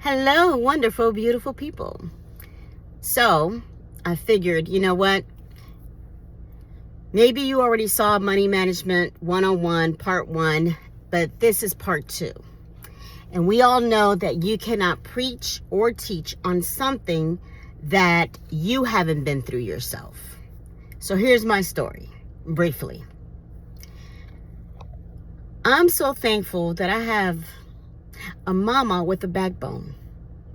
Hello, wonderful, beautiful people. So I figured, you know what? Maybe you already saw Money Management 101, part 1, but this is part 2. And we all know that you cannot preach or teach on something that you haven't been through yourself. So here's my story, briefly. I'm so thankful that I have a mama with a backbone.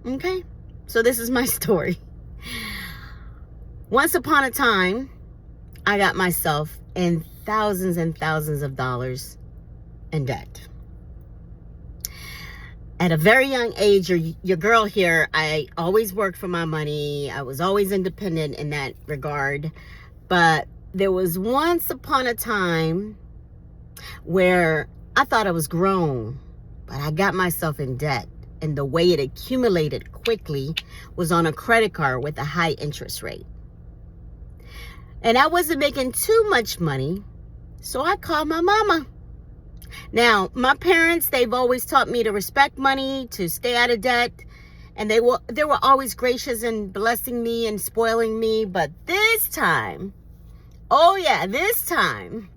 Okay? So this is my story. Once upon a time, I got myself in thousands and thousands of dollars in debt. At a very young age, your girl here, I always worked for my money. I was always independent in that regard. But there was once upon a time where I thought I was grown, but I got myself in debt. And the way it accumulated quickly was on a credit card with a high interest rate. And I wasn't making too much money, so I called my mama. Now, my parents, they've always taught me to respect money, to stay out of debt. And they were always gracious in blessing me and spoiling me. But this time, oh yeah, this time,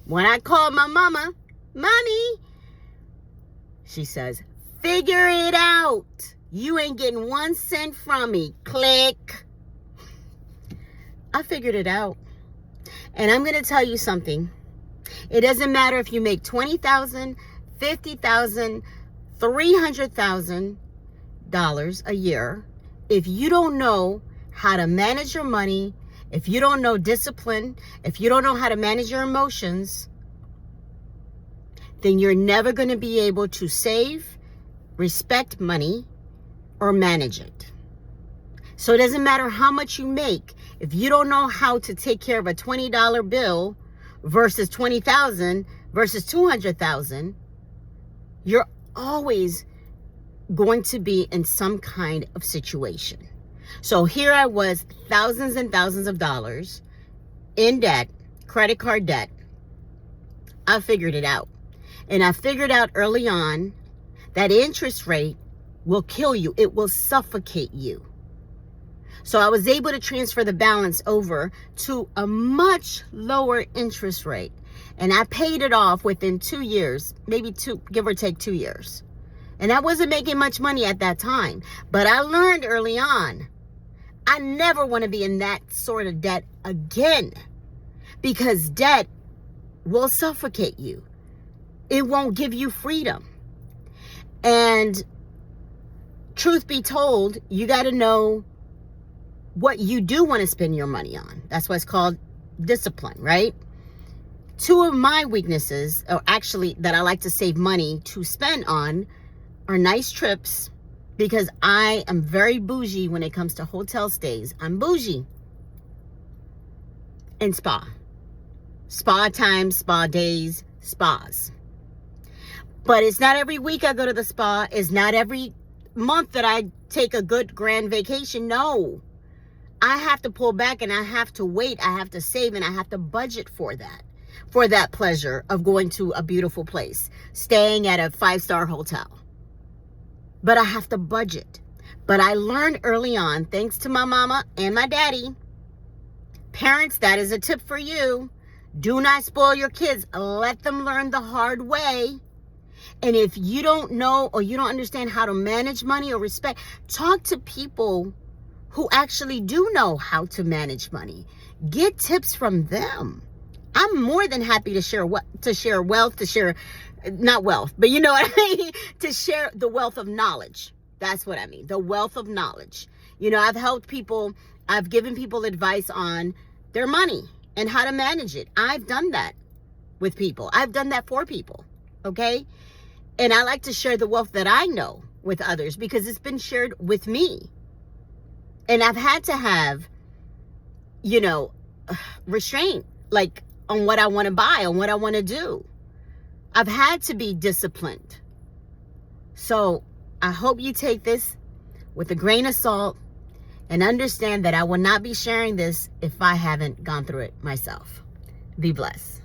when I called my mama, Mommy, she says, figure it out. You ain't getting 1 cent from me. Click. I figured it out. And I'm going to tell you something. It doesn't matter if you make $20,000, $50,000, $300,000 a year. If you don't know how to manage your money, if you don't know discipline, if you don't know how to manage your emotions, then you're never going to be able to save, respect money, or manage it. So it doesn't matter how much you make. If you don't know how to take care of a $20 bill versus $20,000 versus $200,000, you're always going to be in some kind of situation. So here I was, thousands and thousands of dollars in debt, credit card debt. I figured it out. And I figured out early on that interest rate will kill you. It will suffocate you. So I was able to transfer the balance over to a much lower interest rate. And I paid it off within 2 years, maybe give or take 2 years. And I wasn't making much money at that time. But I learned early on, I never want to be in that sort of debt again. Because debt will suffocate you. It won't give you freedom. And truth be told, you got to know what you do want to spend your money on. That's why it's called discipline, right? 2 of my weaknesses, or actually that I like to save money to spend on, are nice trips, because I am very bougie when it comes to hotel stays. I'm bougie. And spa. Spa time, spa days, spas. But it's not every week I go to the spa. It's not every month that I take a good grand vacation. No. I have to pull back and I have to wait. I have to save and I have to budget for that pleasure of going to a beautiful place, staying at a 5-star hotel. But I have to budget. But I learned early on, thanks to my mama and my daddy, parents, that is a tip for you. Do not spoil your kids. Let them learn the hard way. And if you don't know or you don't understand how to manage money or respect, talk to people who actually do know how to manage money. Get tips from them. I'm more than happy to share not wealth, but you know what I mean? To share the wealth of knowledge. That's what I mean. The wealth of knowledge. You know, I've helped people. I've given people advice on their money and how to manage it. I've done that with people. I've done that for people. Okay? And I like to share the wealth that I know with others because it's been shared with me. And I've had to have, restraint, like on what I want to buy, on what I want to do. I've had to be disciplined. So I hope you take this with a grain of salt and understand that I will not be sharing this if I haven't gone through it myself. Be blessed.